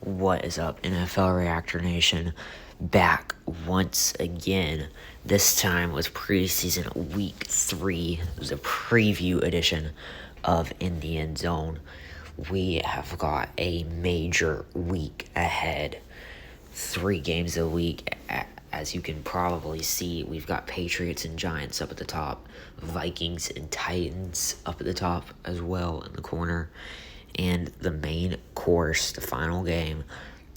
What is up, NFL Reactor Nation? Back once again, this time with preseason week 3. It was a preview edition of In the End Zone. We have got a major week ahead. 3 games a week. As you can probably see, we've got Patriots and Giants up at the top, Vikings and Titans up at the top as well in the corner, and the main course, the final game,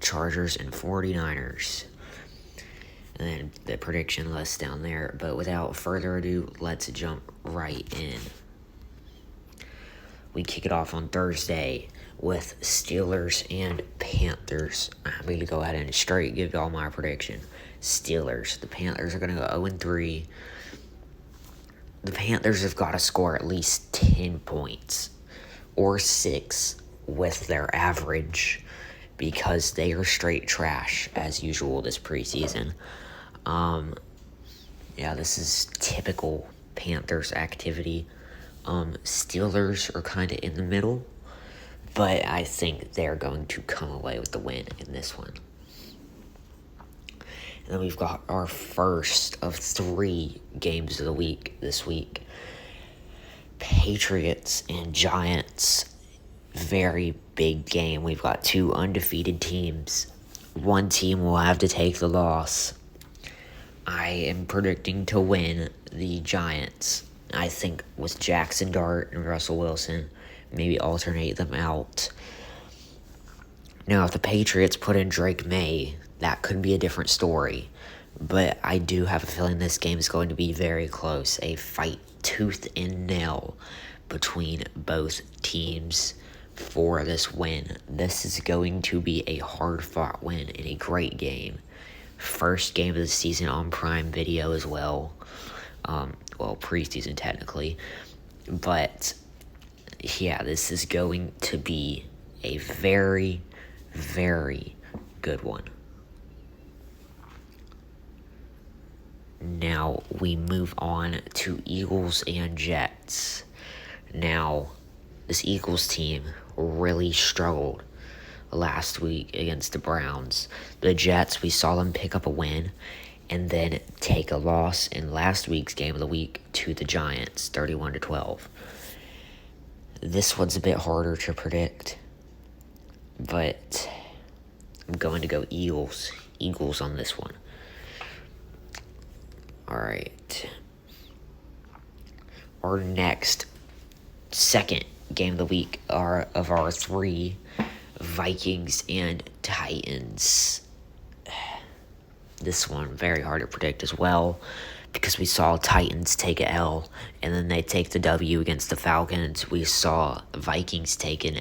Chargers and 49ers. And then the prediction list down there. But without further ado, let's jump right in. We kick it off on Thursday with Steelers and Panthers. I'm going to go ahead and straight give y'all my prediction. Steelers. The Panthers are going to go 0-3. The Panthers have got to score at least 10 points or 6 with their average because they are straight trash as usual this preseason. This is typical Panthers activity. Steelers are kind of in the middle, but I think they're going to come away with the win in this one. And then we've got our first of 3 games of the week this week. Patriots and Giants. Very big game. We've got 2 undefeated teams. One team will have to take the loss. I am predicting to win the Giants. I think with Jackson Dart and Russell Wilson, maybe alternate them out. Now, if the Patriots put in Drake May, that could be a different story. But I do have a feeling this game is going to be very close. A fight tooth and nail between both teams for this win. This is going to be a hard-fought win and a great game. First game of the season on Prime Video as well. Preseason technically. But, yeah, this is going to be a very, very good one. Now, we move on to Eagles and Jets. Now, this Eagles team really struggled last week against the Browns. The Jets, we saw them pick up a win and then take a loss in last week's game of the week to the Giants, 31-12. This one's a bit harder to predict, but I'm going to go Eagles. Eagles on this one. Alright. Our next second game of the week are of our 3, Vikings and Titans. This one very hard to predict as well because we saw Titans take a L and then they take the W against the Falcons. We saw Vikings take a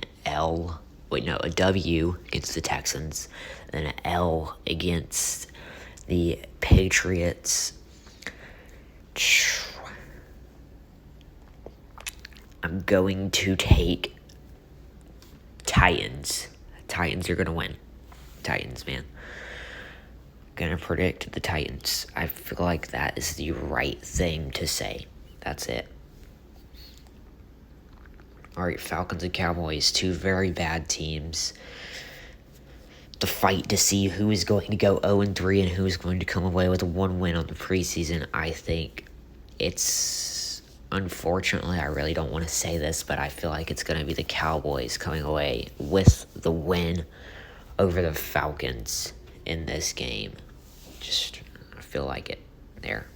W against the Texans, then an L against the Patriots. I'm going to take Titans. Titans are going to win. Titans, man. Going to predict the Titans. I feel like that is the right thing to say. That's it. Alright, Falcons and Cowboys. 2 very bad teams. The fight to see who is going to go 0-3 and who is going to come away with 1 win on the preseason. I think it's, unfortunately, I really don't want to say this, but I feel like it's going to be the Cowboys coming away with the win over the Falcons in this game. I feel like it there.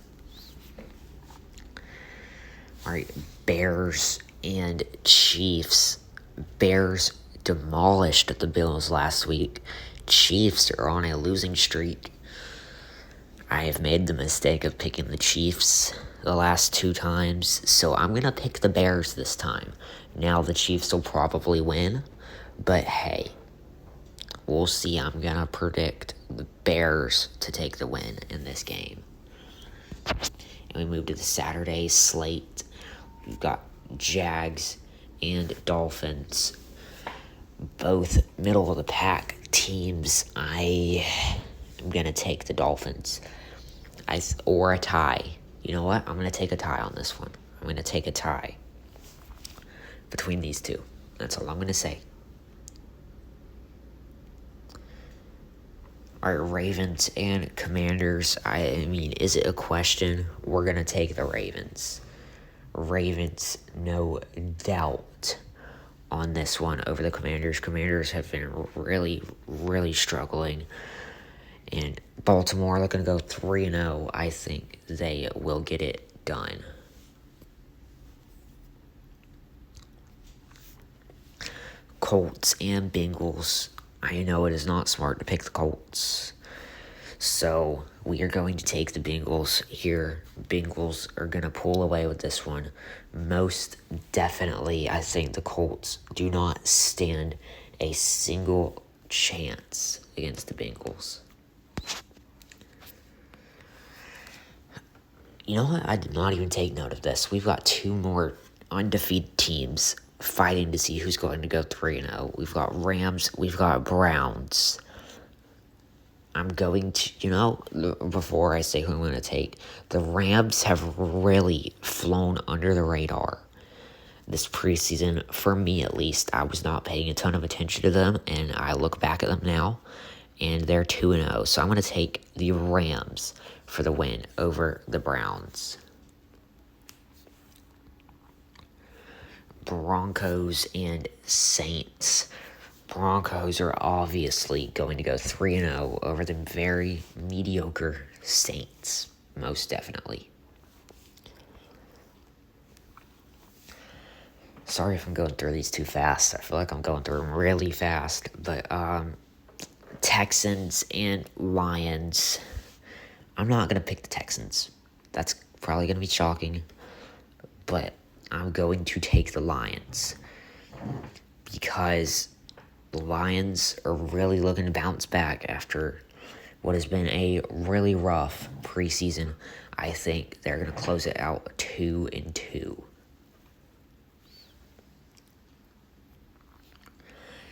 Alright, Bears and Chiefs. Bears demolished the Bills last week. Chiefs are on a losing streak. I have made the mistake of picking the Chiefs the last 2 times, so I'm going to pick the Bears this time. Now the Chiefs will probably win, but hey, we'll see. I'm going to predict the Bears to take the win in this game. And we move to the Saturday slate. We've got Jags and Dolphins. Both middle of the pack teams. I am going to take the Dolphins. Or a tie. You know what? I'm going to take a tie on this one. I'm going to take a tie between these two. That's all I'm going to say. All right, Ravens and Commanders. I mean, is it a question? We're going to take the Ravens. Ravens, no doubt on this one over the Commanders. Commanders have been really, really struggling. And Baltimore looking to go 3-0. I think they will get it done. Colts and Bengals. I know it is not smart to pick the Colts. So we are going to take the Bengals here. Bengals are going to pull away with this one. Most definitely, I think the Colts do not stand a single chance against the Bengals. You know what? I did not even take note of this. We've got two more undefeated teams fighting to see who's going to go 3-0. We've got Rams, we've got Browns. I'm going to, before I say who I'm going to take, the Rams have really flown under the radar this preseason. For me, at least, I was not paying a ton of attention to them, and I look back at them now, and they're 2-0. So I'm going to take the Rams for the win over the Browns. Broncos and Saints. Broncos are obviously going to go 3-0 over the very mediocre Saints, most definitely. Sorry if I'm going through these too fast. I feel like I'm going through them really fast. But Texans and Lions. I'm not going to pick the Texans. That's probably going to be shocking. But I'm going to take the Lions. Because the Lions are really looking to bounce back after what has been a really rough preseason. I think they're going to close it out 2-2.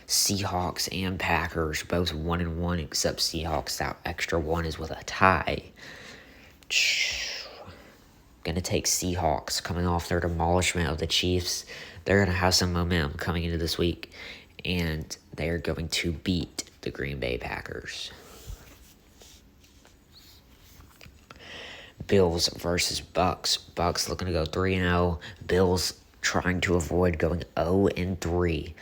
Seahawks and Packers, both 1-1, except Seahawks, that extra one is with a tie. Gonna take Seahawks coming off their demolishment of the Chiefs. They're gonna have some momentum coming into this week, and they are going to beat the Green Bay Packers. Bills versus Bucks. Bucks looking to go 3-0. Bills trying to avoid going 0-3.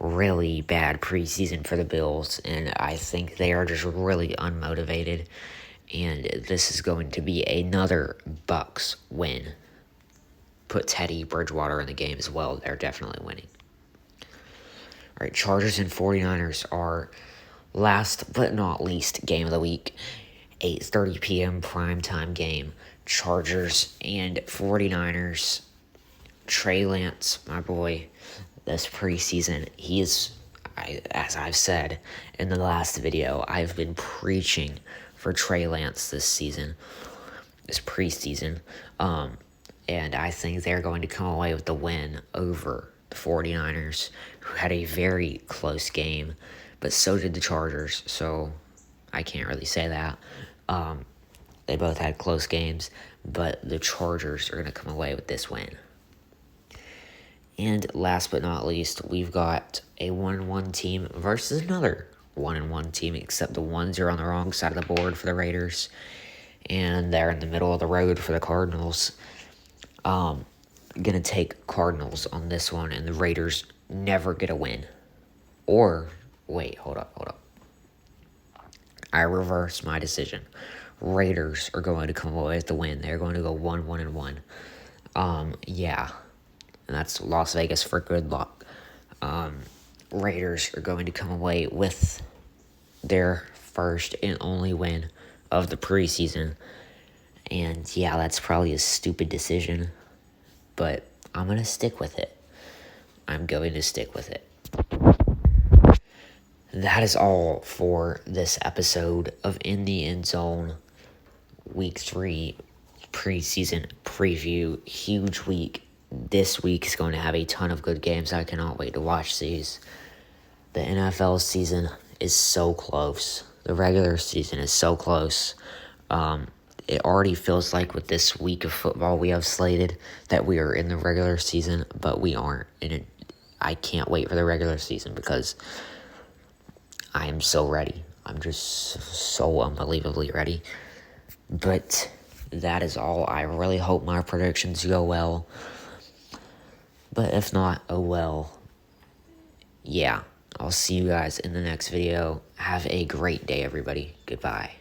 Really bad preseason for the Bills, and I think they are just really unmotivated, and this is going to be another Bucks win. Put Teddy Bridgewater in the game as well. They're definitely winning. All right, Chargers and 49ers are last but not least game of the week. 8:30 p.m. primetime game. Chargers and 49ers. Trey Lance, my boy, this preseason, as I've said in the last video, I've been preaching for Trey Lance this preseason, and I think they're going to come away with the win over the 49ers, who had a very close game, but so did the Chargers, so I can't really say that. They both had close games, but the Chargers are going to come away with this win. And last but not least, we've got a 1-1 team versus another 1-1 team, except the ones are on the wrong side of the board for the Raiders, and they're in the middle of the road for the Cardinals. Gonna take Cardinals on this one, and the Raiders never get a win. Or, wait, hold up. I reverse my decision. Raiders are going to come away with the win. They're going to go 1-1-1. Yeah. And that's Las Vegas for good luck. Raiders are going to come away with their first and only win of the preseason. And yeah, that's probably a stupid decision, but I'm going to stick with it. That is all for this episode of In the End Zone Week 3 preseason preview. Huge week. This week is going to have a ton of good games. I cannot wait to watch these. The NFL season is so close. The regular season is so close. It already feels like with this week of football we have slated that we are in the regular season, but we aren't. I can't wait for the regular season because I am so ready. I'm just so unbelievably ready. But that is all. I really hope my predictions go well. But if not, oh well. Yeah, I'll see you guys in the next video. Have a great day, everybody. Goodbye.